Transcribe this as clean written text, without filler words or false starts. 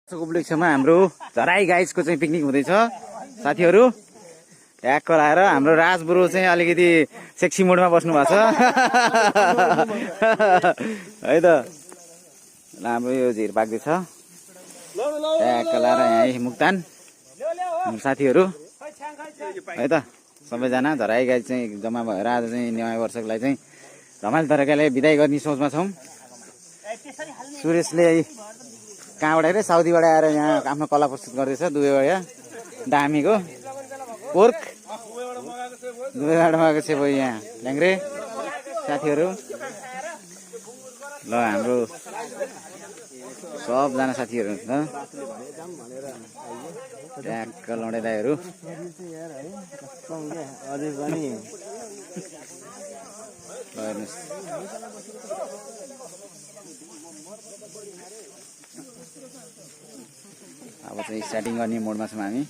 छेउमा हाम्रो झराई गाइजको चाहिँ पिकनिक हुँदैछ साथीहरू। ट्याक्क लाएर हाम्रो राज ब्रो चाहिँ अलिकति सेक्सी मोडमा बस्नु भएको छ है त। हाम्रो यो झिर पाक्दैछ ट्याक्क लाएर यहाँ मुक्तान हाम्रो साथीहरू है त। सबैजना झराई गाइज चाहिँ जम्मा भएर आज चाहिँ नयाँ वर्षलाई चाहिँ रमाइलो तरिकाले बिदाई गर्ने सोचमा छौँ। सुरेशले कहाँबाट अरे साउदीबाट आएर यहाँ आफ्नो कला प्रस्तुत गर्दैछ। दुबईबाट दामीको पोर्क दुबईबाट मगाएको छ यहाँ ल्याङ्ग्रे साथीहरू। ल हाम्रो सबजना साथीहरू छ ट्याक्क लौडे दाइहरू। अब चाहिँ स्टार्टिङ गर्ने मोडमा छौँ हामी।